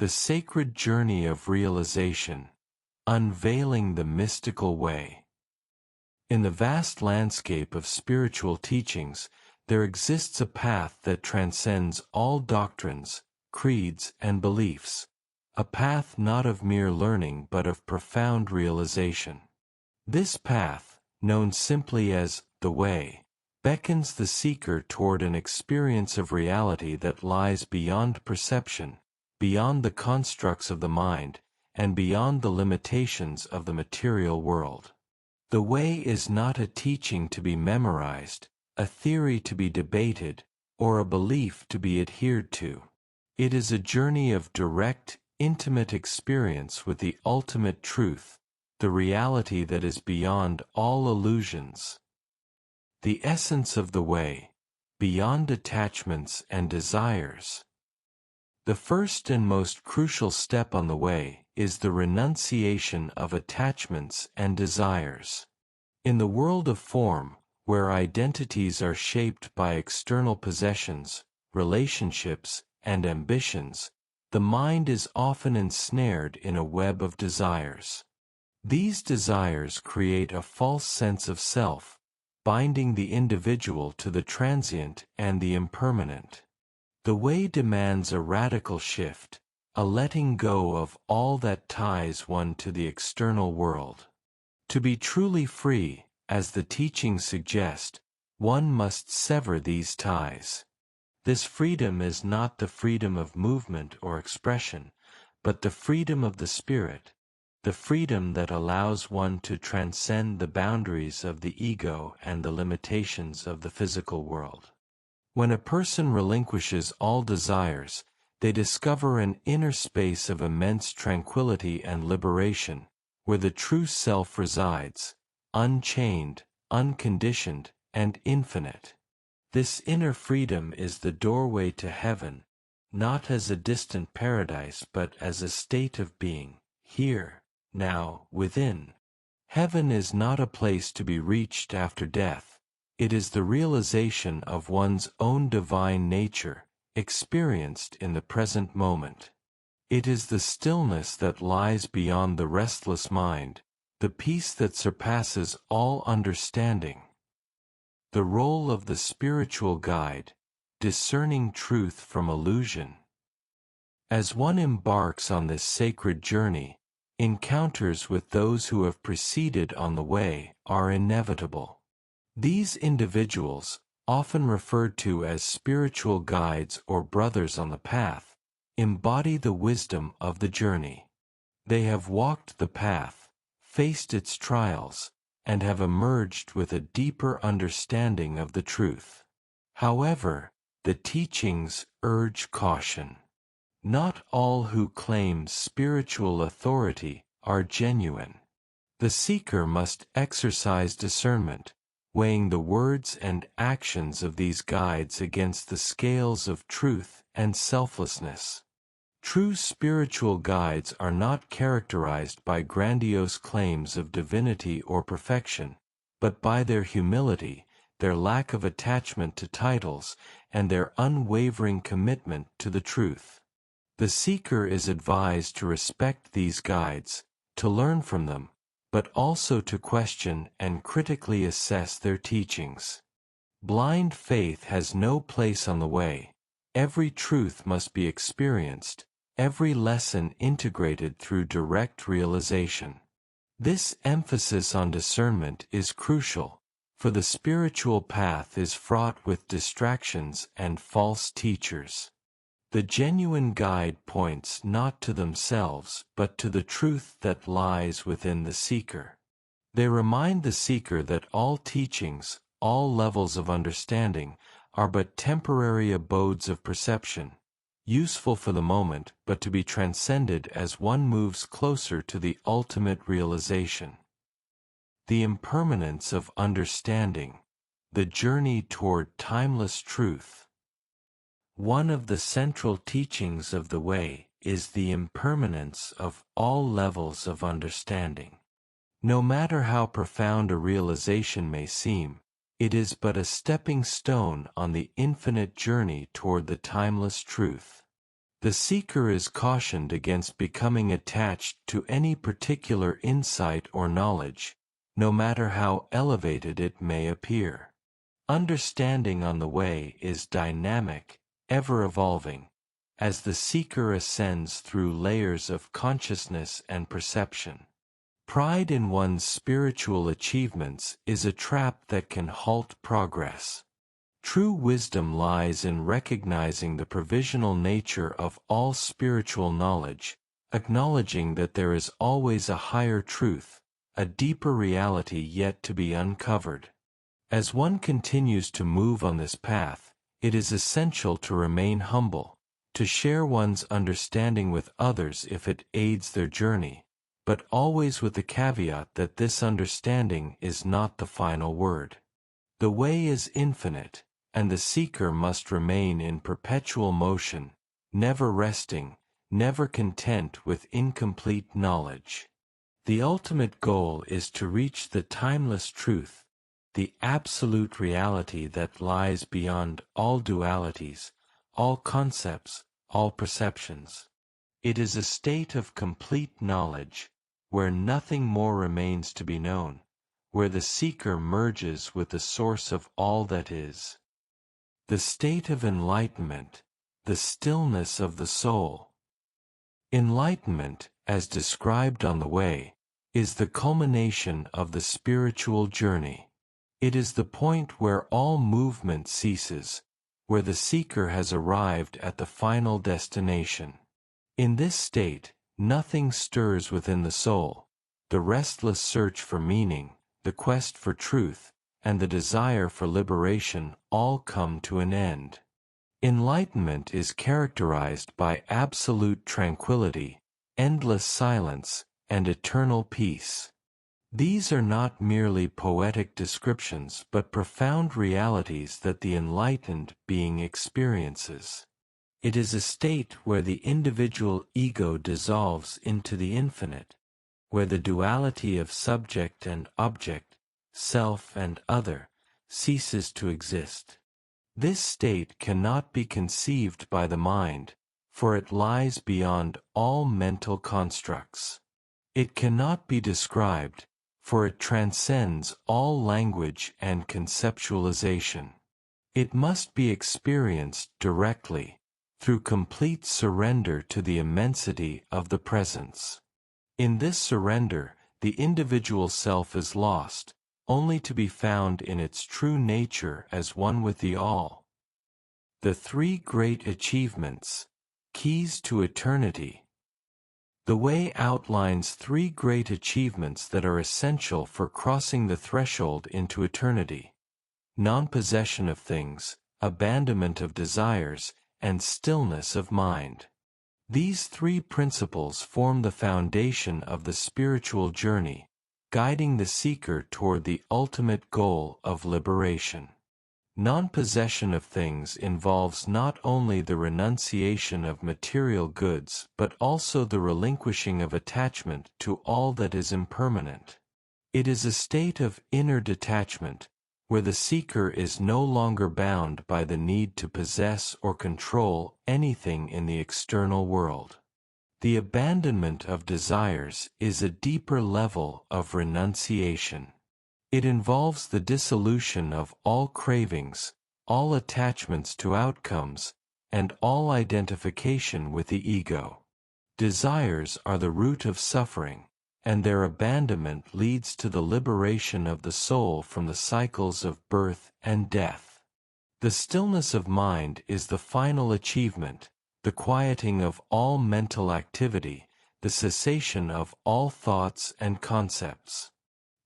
the sacred journey of realization, unveiling the mystical way. In the vast landscape of spiritual teachings, there exists a path that transcends all doctrines, creeds, and beliefs, a path not of mere learning but of profound realization. This path, known simply as the Way, beckons the seeker toward an experience of reality that lies beyond perception, beyond the constructs of the mind, and beyond the limitations of the material world. The Way is not a teaching to be memorized, a theory to be debated, or a belief to be adhered to. It is a journey of direct, intimate experience with the ultimate truth, the reality that is beyond all illusions. The essence of the Way, beyond attachments and desires. The first and most crucial step on the Way is the renunciation of attachments and desires. In the world of form, where identities are shaped by external possessions, relationships, and ambitions, the mind is often ensnared in a web of desires. These desires create a false sense of self, binding the individual to the transient and the impermanent. The Way demands a radical shift, a letting go of all that ties one to the external world. To be truly free, as the teachings suggest, one must sever these ties. This freedom is not the freedom of movement or expression, but the freedom of the spirit, the freedom that allows one to transcend the boundaries of the ego and the limitations of the physical world. When a person relinquishes all desires, they discover an inner space of immense tranquility and liberation, where the true self resides, unchained, unconditioned, and infinite. This inner freedom is the doorway to heaven, not as a distant paradise but as a state of being, here, now, within. Heaven is not a place to be reached after death, it is the realization of one's own divine nature, experienced in the present moment. It is the stillness that lies beyond the restless mind, the peace that surpasses all understanding. The role of the spiritual guide, discerning truth from illusion. As one embarks on this sacred journey, encounters with those who have preceded on the Way are inevitable. These individuals, often referred to as spiritual guides or brothers on the path, embody the wisdom of the journey. They have walked the path, faced its trials, and have emerged with a deeper understanding of the truth. However, the teachings urge caution. Not all who claim spiritual authority are genuine. The seeker must exercise discernment, weighing the words and actions of these guides against the scales of truth and selflessness. True spiritual guides are not characterized by grandiose claims of divinity or perfection, but by their humility, their lack of attachment to titles, and their unwavering commitment to the truth. The seeker is advised to respect these guides, to learn from them, but also to question and critically assess their teachings. Blind faith has no place on the Way. Every truth must be experienced, every lesson integrated through direct realization. This emphasis on discernment is crucial, for the spiritual path is fraught with distractions and false teachers. The genuine guide points not to themselves but to the truth that lies within the seeker. They remind the seeker that all teachings, all levels of understanding, are but temporary abodes of perception, useful for the moment but to be transcended as one moves closer to the ultimate realization. The impermanence of understanding, the journey toward timeless truth. One of the central teachings of the Way is the impermanence of all levels of understanding. No matter how profound a realization may seem, it is but a stepping stone on the infinite journey toward the timeless truth. The seeker is cautioned against becoming attached to any particular insight or knowledge, no matter how elevated it may appear. Understanding on the way is dynamic, ever-evolving, as the seeker ascends through layers of consciousness and perception. Pride in one's spiritual achievements is a trap that can halt progress. True wisdom lies in recognizing the provisional nature of all spiritual knowledge, acknowledging that there is always a higher truth, a deeper reality yet to be uncovered. As one continues to move on this path, it is essential to remain humble, to share one's understanding with others if it aids their journey, but always with the caveat that this understanding is not the final word. The way is infinite, and the seeker must remain in perpetual motion, never resting, never content with incomplete knowledge. The ultimate goal is to reach the timeless truth, the absolute reality that lies beyond all dualities, all concepts, all perceptions. It is a state of complete knowledge, where nothing more remains to be known, where the seeker merges with the source of all that is. The state of enlightenment, the stillness of the soul. Enlightenment, as described on the way, is the culmination of the spiritual journey. It is the point where all movement ceases, where the seeker has arrived at the final destination. In this state, nothing stirs within the soul. The restless search for meaning, the quest for truth, and the desire for liberation all come to an end. Enlightenment is characterized by absolute tranquility, endless silence, and eternal peace. These are not merely poetic descriptions but profound realities that the enlightened being experiences. It is a state where the individual ego dissolves into the infinite, where the duality of subject and object, self and other, ceases to exist. This state cannot be conceived by the mind, for it lies beyond all mental constructs. It cannot be described, for it transcends all language and conceptualization. It must be experienced directly, through complete surrender to the immensity of the presence. In this surrender, the individual self is lost, only to be found in its true nature as one with the all. The three great achievements, keys to eternity. The way outlines three great achievements that are essential for crossing the threshold into eternity: non-possession of things, abandonment of desires, and stillness of mind. These three principles form the foundation of the spiritual journey, guiding the seeker toward the ultimate goal of liberation. Non-possession of things involves not only the renunciation of material goods but also the relinquishing of attachment to all that is impermanent. It is a state of inner detachment, where the seeker is no longer bound by the need to possess or control anything in the external world. The abandonment of desires is a deeper level of renunciation. It involves the dissolution of all cravings, all attachments to outcomes, and all identification with the ego. Desires are the root of suffering, and their abandonment leads to the liberation of the soul from the cycles of birth and death. The stillness of mind is the final achievement, the quieting of all mental activity, the cessation of all thoughts and concepts.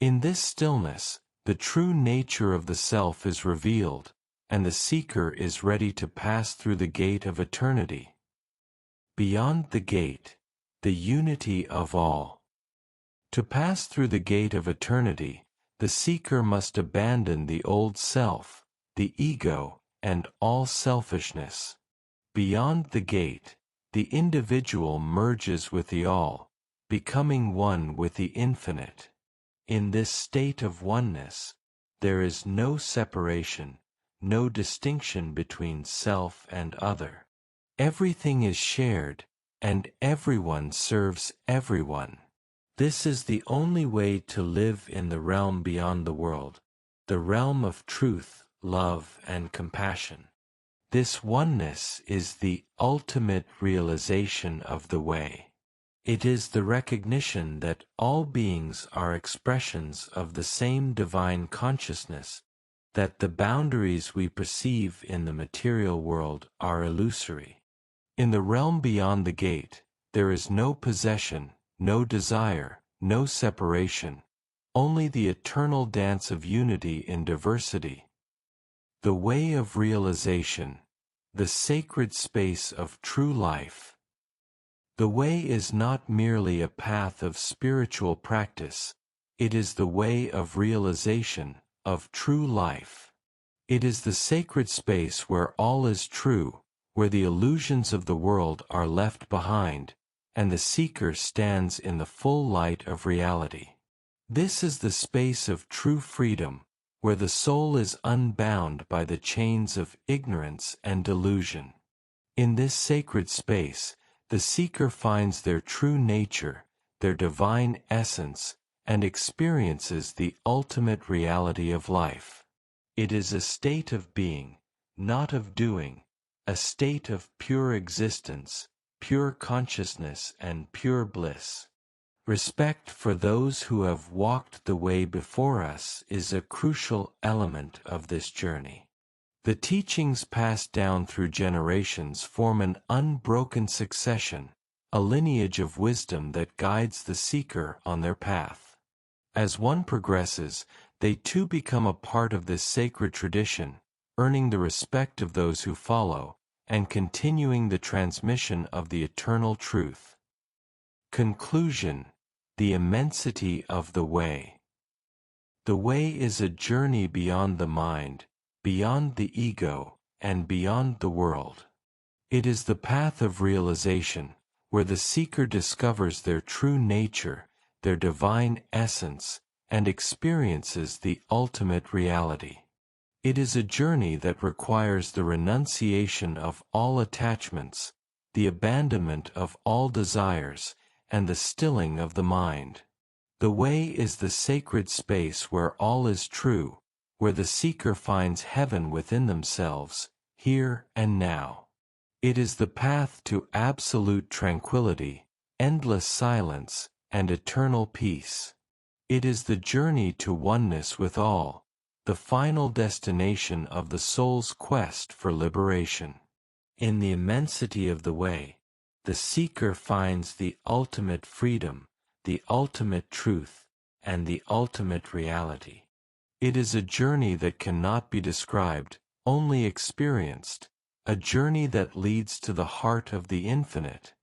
In this stillness, the true nature of the self is revealed, and the seeker is ready to pass through the gate of eternity. Beyond the gate, the unity of all. To pass through the gate of eternity, the seeker must abandon the old self, the ego, and all selfishness. Beyond the gate, the individual merges with the all, becoming one with the infinite. In this state of oneness, there is no separation, no distinction between self and other. Everything is shared, and everyone serves everyone. This is the only way to live in the realm beyond the world, the realm of truth, love, and compassion. This oneness is the ultimate realization of the way. It is the recognition that all beings are expressions of the same divine consciousness, that the boundaries we perceive in the material world are illusory. In the realm beyond the gate, there is no possession, no desire, no separation, only the eternal dance of unity in diversity. The way of realization, the sacred space of true life. The way is not merely a path of spiritual practice, it is the way of realization, of true life. It is the sacred space where all is true, where the illusions of the world are left behind, and the seeker stands in the full light of reality. This is the space of true freedom, where the soul is unbound by the chains of ignorance and delusion. In this sacred space, the seeker finds their true nature, their divine essence, and experiences the ultimate reality of life. It is a state of being, not of doing, a state of pure existence, pure consciousness, and pure bliss. Respect for those who have walked the way before us is a crucial element of this journey. The teachings passed down through generations form an unbroken succession, a lineage of wisdom that guides the seeker on their path. As one progresses, they too become a part of this sacred tradition, earning the respect of those who follow, and continuing the transmission of the eternal truth. Conclusion: the immensity of the way. The way is a journey beyond the mind, beyond the ego, and beyond the world. It is the path of realization, where the seeker discovers their true nature, their divine essence, and experiences the ultimate reality. It is a journey that requires the renunciation of all attachments, the abandonment of all desires, and the stilling of the mind. The way is the sacred space where all is true, where the seeker finds heaven within themselves, here and now. It is the path to absolute tranquility, endless silence, and eternal peace. It is the journey to oneness with all, the final destination of the soul's quest for liberation. In the immensity of the way, the seeker finds the ultimate freedom, the ultimate truth, and the ultimate reality. It is a journey that cannot be described, only experienced, a journey that leads to the heart of the infinite,